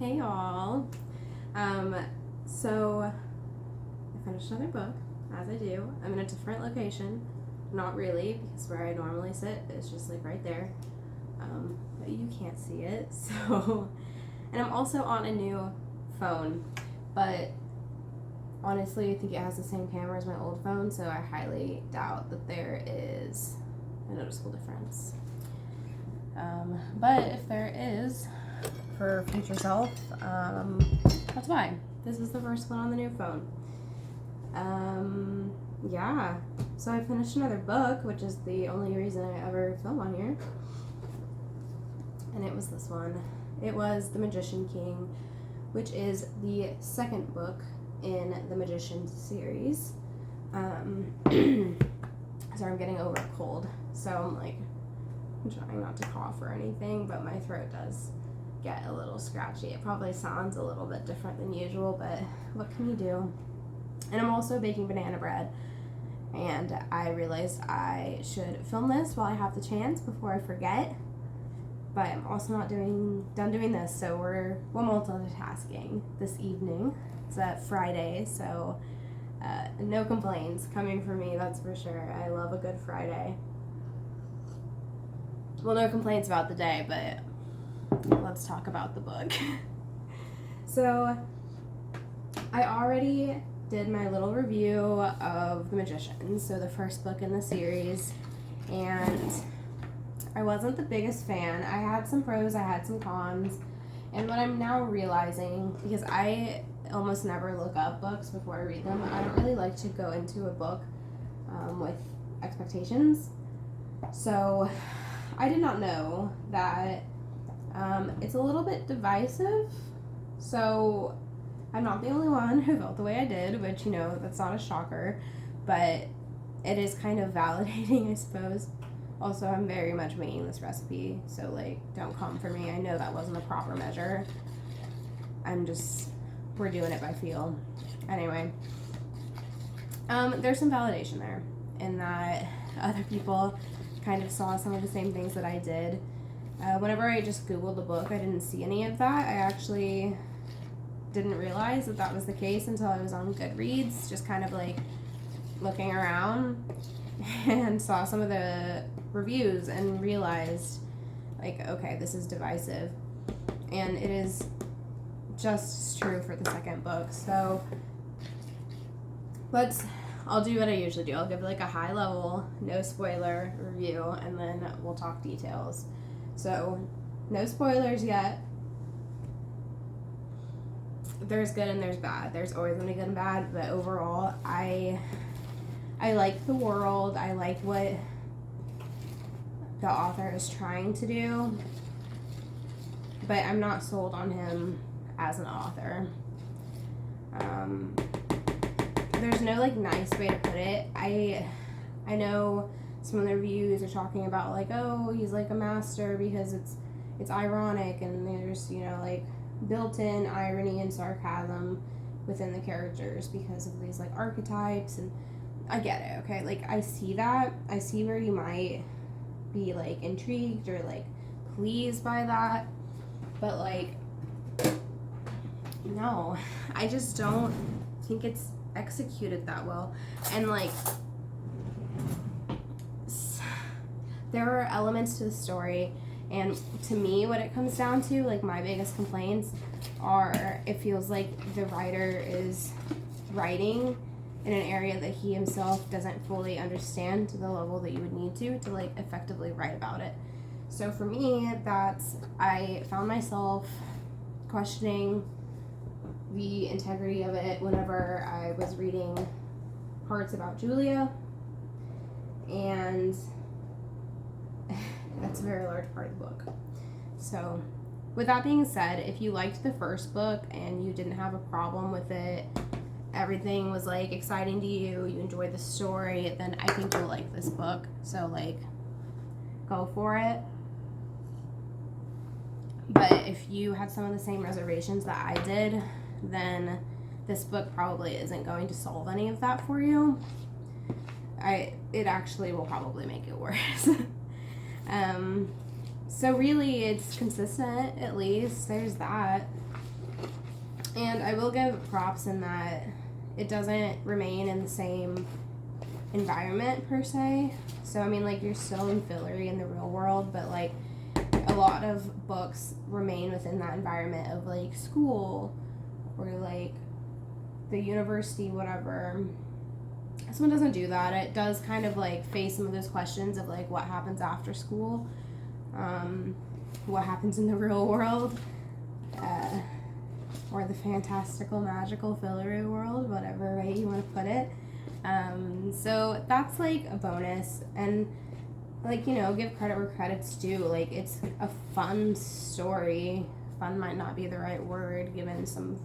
Hey y'all. So I finished another book, as I do. I'm in a different location. Not really, because where I normally sit is just like right there. But you can't see it, so and I'm also on a new phone, but honestly I think it has the same camera as my old phone, so I highly doubt that there is a noticeable difference. But if there is, for future self, that's why. This is the first one on the new phone. Yeah. So I finished another book, which is the only reason I ever film on here. And it was this one. It was The Magician King, which is the second book in the Magician series. Sorry, I'm getting over a cold, so I'm trying not to cough or anything, but my throat does get a little scratchy. It probably sounds a little bit different than usual, but what can you do? And I'm also baking banana bread, and I realized I should film this while I have the chance before I forget, but I'm also not done doing this, so we're multitasking this evening. It's a Friday, so no complaints coming from me, that's for sure. I love a good Friday. Well, no complaints about the day, but let's talk about the book. So, I already did my little review of The Magician, so the first book in the series, and I wasn't the biggest fan. I had some pros, I had some cons, and what I'm now realizing, because I almost never look up books before I read them, I don't really like to go into a book with expectations, so I did not know that it's a little bit divisive, so I'm not the only one who felt the way I did, which, that's not a shocker, but it is kind of validating, I suppose. Also, I'm very much making this recipe, so, don't come for me. I know that wasn't a proper measure. We're doing it by feel. Anyway, there's some validation there in that other people kind of saw some of the same things that I did. Whenever I just Googled the book, I didn't see any of that. I actually didn't realize that that was the case until I was on Goodreads, just kind of looking around and saw some of the reviews and realized, okay, this is divisive. And it is just true for the second book. So I'll do what I usually do. I'll give a high level, no spoiler review, and then we'll talk details. So, no spoilers yet. There's good and there's bad. There's always going to be good and bad, but overall, I like the world. I like what the author is trying to do, but I'm not sold on him as an author. There's no nice way to put it. I know some of the reviews are talking about oh, he's a master because it's ironic, and there's built-in irony and sarcasm within the characters because of these archetypes, and I get it, okay? I see that. I see where you might be intrigued or pleased by that, but no, I just don't think it's executed that well. And there are elements to the story, and to me what it comes down to, my biggest complaints are, it feels like the writer is writing in an area that he himself doesn't fully understand to the level that you would need to effectively write about it. So for me, I found myself questioning the integrity of it whenever I was reading parts about Julia, and that's a very large part of the book. So with that being said, if you liked the first book and you didn't have a problem with it, everything was exciting to you, you enjoyed the story, then I think you'll like this book. So go for it. But if you had some of the same reservations that I did, then this book probably isn't going to solve any of that for you. It actually will probably make it worse. So really, it's consistent, at least. There's that. And I will give props in that it doesn't remain in the same environment per se. So I mean, like, you're still in Fillory in the real world, but like a lot of books remain within that environment of like school or like the university, whatever. This one doesn't do that. It does kind of like face some of those questions of like what happens after school, what happens in the real world, or the fantastical, magical Fillory world, whatever way you want to put it. So that's like a bonus, and like, you know, give credit where credit's due. Like, it's a fun story. Fun might not be the right word given some,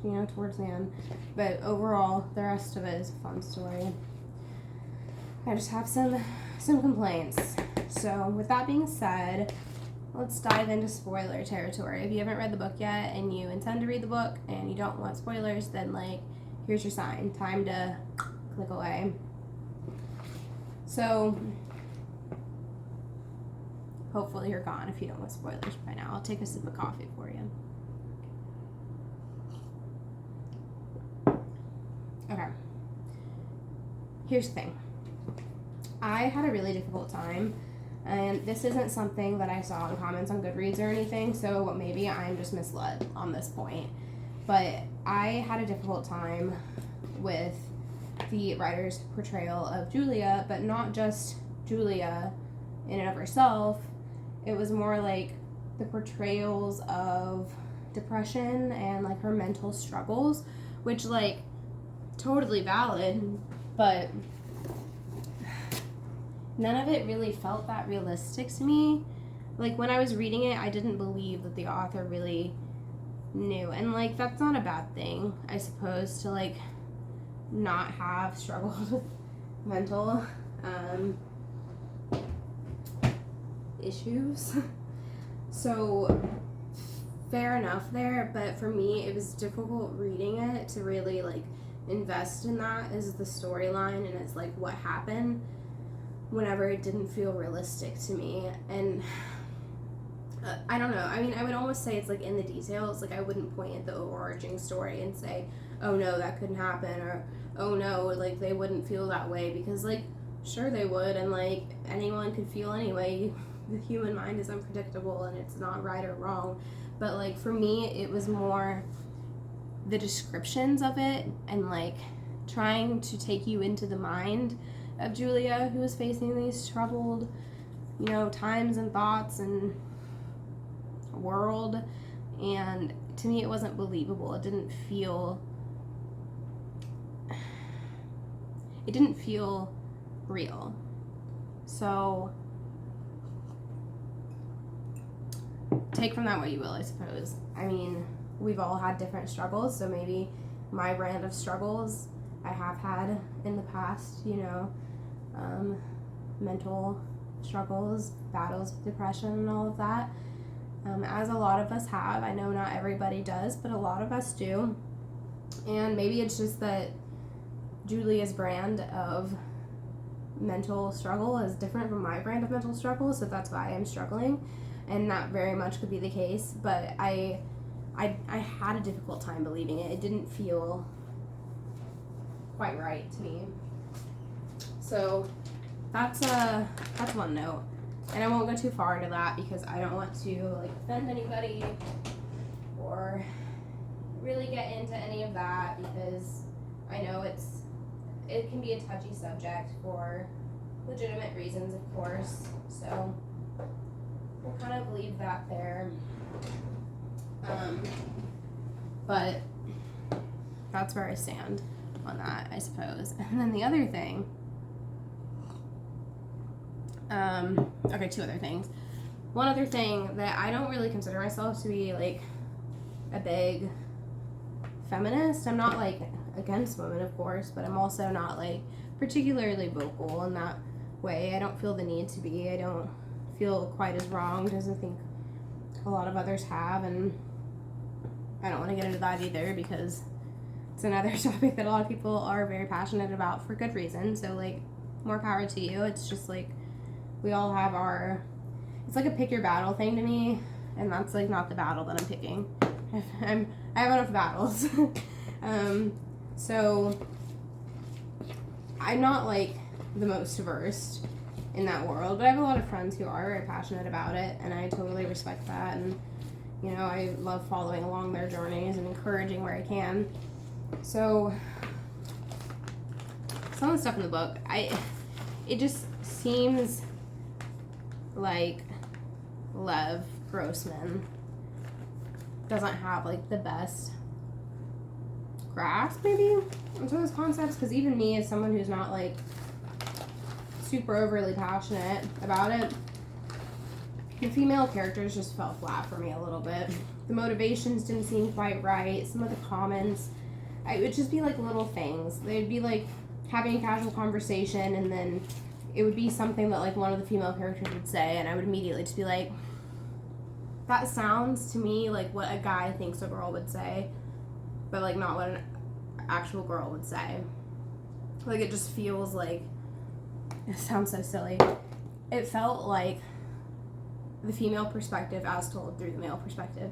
you know, towards the end, but overall the rest of it is a fun story. I just have some complaints. So with that being said, let's dive into spoiler territory. If you haven't read the book yet and you intend to read the book and you don't want spoilers, then like, here's your sign. Time to click away. So hopefully you're gone if you don't want spoilers by now. I'll take a sip of coffee for you. Okay. Here's the thing. I had a really difficult time, and this isn't something that I saw in comments on Goodreads or anything, so maybe I'm just misled on this point. But I had a difficult time with the writer's portrayal of Julia, but not just Julia in and of herself. It was more like the portrayals of depression and like her mental struggles, which like totally valid, but none of it really felt that realistic to me. Like, when I was reading it, I didn't believe that the author really knew, and like, that's not a bad thing, I suppose, to like not have struggled with mental issues. So fair enough there, but for me it was difficult reading it to really like invest in that as the storyline and as like what happened whenever it didn't feel realistic to me. And I don't know, I mean, I would almost say it's like in the details. Like, I wouldn't point at the overarching story and say, oh no, that couldn't happen, or oh no, like they wouldn't feel that way, because like sure they would, and like anyone could feel anyway. The human mind is unpredictable and it's not right or wrong. But like, for me, it was more the descriptions of it and like trying to take you into the mind of Julia, who was facing these troubled, you know, times and thoughts and world. And to me, it wasn't believable. It didn't feel real. So take from that what you will, I suppose. I mean, we've all had different struggles, so maybe my brand of struggles I have had in the past, you know, mental struggles, battles with depression and all of that, as a lot of us have. I know not everybody does, but a lot of us do. And maybe it's just that Julia's brand of mental struggle is different from my brand of mental struggle, so that's why I'm struggling, and that very much could be the case. But I had a difficult time believing it. It didn't feel quite right to me. So that's one note, and I won't go too far into that because I don't want to like offend anybody or really get into any of that, because I know it can be a touchy subject for legitimate reasons, of course. So we'll kind of leave that there. But that's where I stand on that, I suppose. And then the other thing, okay, two other things. One other thing, that I don't really consider myself to be like a big feminist. I'm not like against women, of course, but I'm also not like particularly vocal in that way. I don't feel the need to be. I don't feel quite as wronged as I think a lot of others have, and I don't want to get into that either because it's another topic that a lot of people are very passionate about for good reason. So like, more power to you. It's just like we all have our, it's like a pick your battle thing to me. and that's like not the battle that I'm picking. I have enough battles. So I'm not like the most versed in that world, but I have a lot of friends who are very passionate about it, and I totally respect that. And you know, I love following along their journeys and encouraging where I can. So some of the stuff in the book, it just seems like Lev Grossman doesn't have like the best grasp maybe on some of those concepts, because even me, as someone who's not like super overly passionate about it, the female characters just fell flat for me a little bit. The motivations didn't seem quite right. Some of the comments, it would just be like little things. They'd be like having a casual conversation, and then it would be something that like one of the female characters would say, and I would immediately just be like, that sounds to me like what a guy thinks a girl would say, but like not what an actual girl would say. Like it just feels like, it sounds so silly. It felt like the female perspective as told through the male perspective.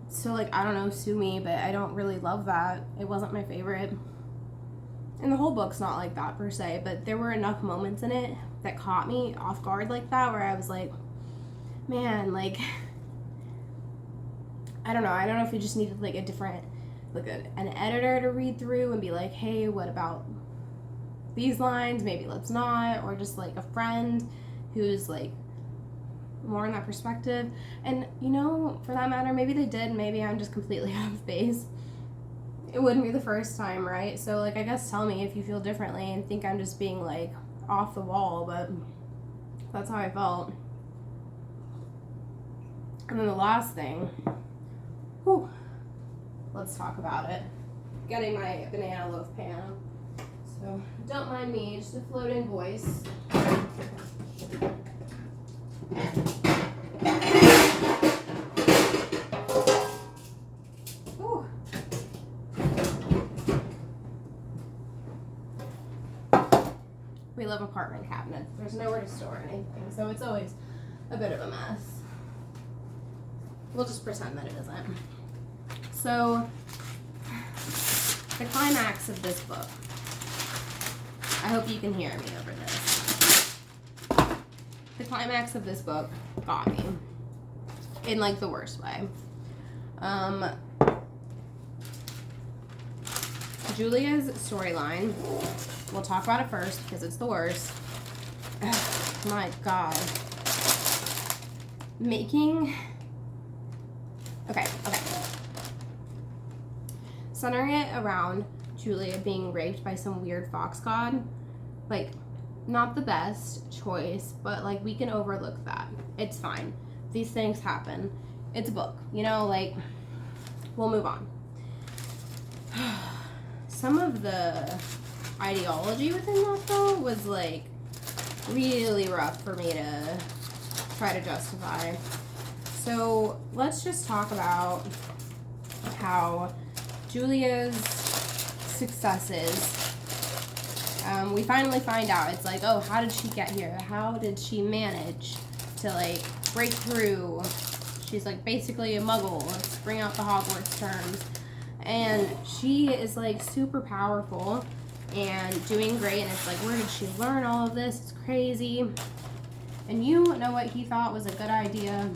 So like, I don't know, sue me, but I don't really love that. It wasn't my favorite. And the whole book's not like that per se, but there were enough moments in it that caught me off guard like that, where I was like, man, like, I don't know if we just needed like a different, like an editor to read through and be like, hey, what about these lines? Maybe let's not. Or just like a friend who's like more in that perspective. And you know, for that matter, maybe they did, maybe I'm just completely out of base. It wouldn't be the first time, right? So like, I guess tell me if you feel differently and think I'm just being like off the wall, but that's how I felt. And then the last thing, let's talk about it. Getting my banana loaf pan. So don't mind me, just a floating voice. Ooh. We love apartment cabinets. There's nowhere to store anything, so it's always a bit of a mess. We'll just pretend that it isn't. So, the climax of this book. I hope you can hear me over this. The climax of this book got me. In like the worst way. Julia's storyline. We'll talk about it first because it's the worst. My God. Okay. Centering it around Julia being raped by some weird fox god, like, not the best choice, but like, we can overlook that. It's fine. These things happen. It's a book, you know, like, we'll move on. Some of the ideology within that, though, was like really rough for me to try to justify. So let's just talk about how Julia's successes, we finally find out. It's like, oh, how did she get here? How did she manage to like break through? She's like basically a muggle. Let's bring out the Hogwarts terms. And she is like super powerful and doing great. And it's like, where did she learn all of this? It's crazy. And you know what he thought was a good idea?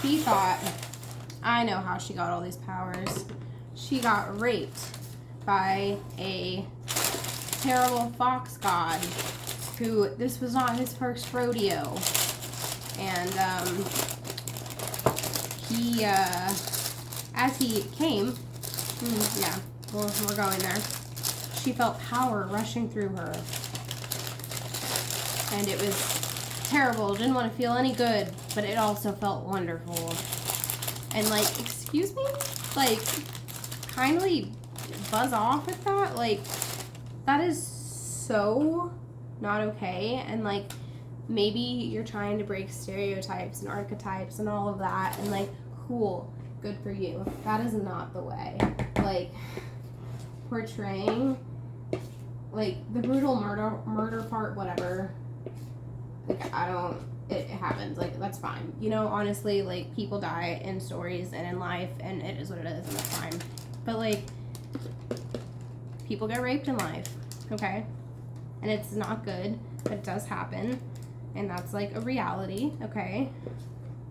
He thought, I know how she got all these powers. She got raped by a terrible fox god who, this was not his first rodeo. And he, as he came, yeah, we're going there. She felt power rushing through her. And it was terrible. Didn't want to feel any good, but it also felt wonderful. And like, excuse me? Like, kindly buzz off with that? Like, that is so not okay. And like, maybe you're trying to break stereotypes and archetypes and all of that. And like, cool. Good for you. That is not the way. Like, portraying, like, the brutal murder part, whatever. Like, I don't it happens. Like, that's fine. You know, honestly, like, people die in stories and in life, and it is what it is, and that's fine. But, like, people get raped in life, okay? And it's not good, but it does happen. And that's, like, a reality, okay?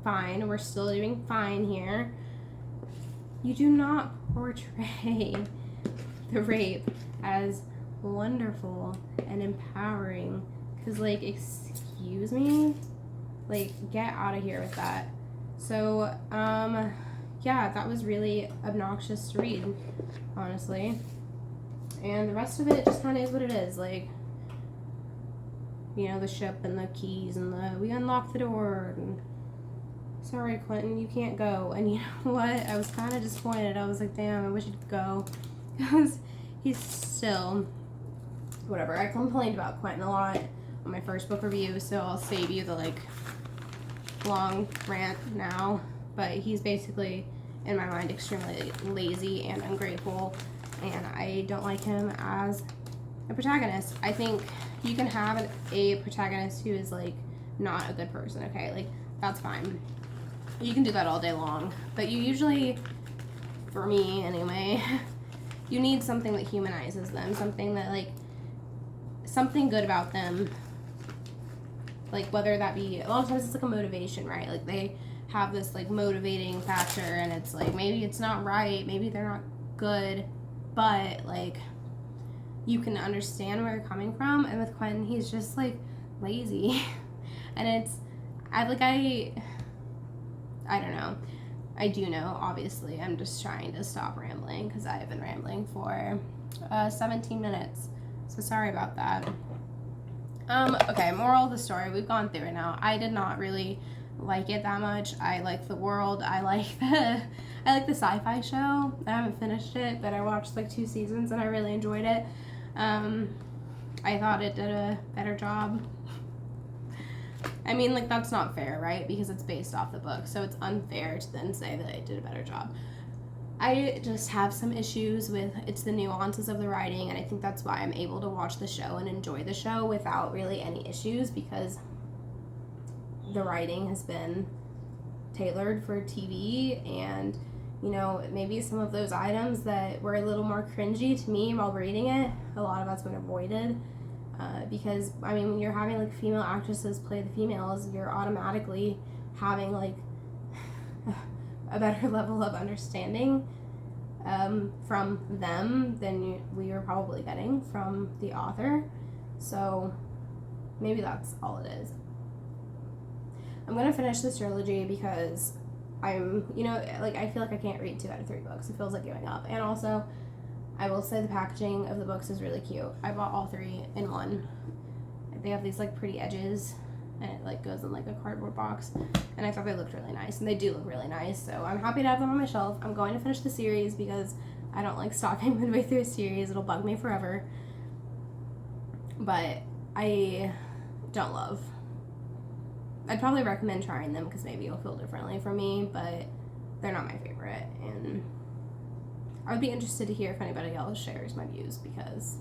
Fine. We're still doing fine here. You do not portray the rape as wonderful and empowering. Because, like, excuse me? Like, get out of here with that. So, yeah, that was really obnoxious to read, honestly. And the rest of it just kind of is what it is. Like, you know, the ship and the keys and we unlocked the door. And, sorry, Quentin, you can't go. And you know what? I was kind of disappointed. I was like, damn, I wish he'd go. Because he's still, whatever. I complained about Quentin a lot on my first book review, so I'll save you the, like, long rant now. But he's basically, in my mind, extremely lazy and ungrateful, and I don't like him as a protagonist. I think you can have a protagonist who is, like, not a good person, okay? Like, that's fine. You can do that all day long. But you usually, for me anyway, you need something that humanizes them. Something that, like, something good about them. Like, whether that be, a lot of times it's like a motivation, right? Like, they have this, like, motivating factor, and it's like, maybe it's not right, maybe they're not good, but, like, you can understand where they're coming from. And with Quentin, he's just, like, lazy. And it's, I don't know. I do know, obviously. I'm just trying to stop rambling, because I have been rambling for 17 minutes. So sorry about that. Okay, moral of the story. We've gone through it now. I did not really like it that much. I like the world. I like the sci-fi show. I haven't finished it, but I watched like 2 seasons and I really enjoyed it. I thought it did a better job. I mean, like, that's not fair, right? Because it's based off the book, so it's unfair to then say that it did a better job. I just have some issues with it's the nuances of the writing, and I think that's why I'm able to watch the show and enjoy the show without really any issues, because the writing has been tailored for TV, and, you know, maybe some of those items that were a little more cringy to me while reading it, a lot of that's been avoided, because, I mean, when you're having, like, female actresses play the females, you're automatically having, like, a better level of understanding from them than we were probably getting from the author. So maybe that's all it is. I'm going to finish this trilogy because I'm, you know, like, I feel like I can't read 2 out of 3 books. It feels like giving up. And also, I will say the packaging of the books is really cute. I bought all 3 in one. They have these, like, pretty edges, and it, like, goes in, like, a cardboard box, and I thought they looked really nice, and they do look really nice, so I'm happy to have them on my shelf. I'm going to finish the series because I don't like stopping midway through a series. It'll bug me forever. But I don't love. I'd probably recommend trying them because maybe it'll feel differently for me, but they're not my favorite, and I would be interested to hear if anybody else shares my views, because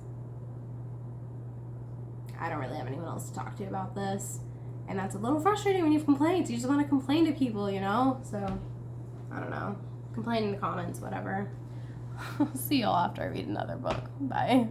I don't really have anyone else to talk to about this. And that's a little frustrating when you have complaints. You just want to complain to people, you know? So, I don't know. Complain in the comments, whatever. I'll see y'all after I read another book. Bye.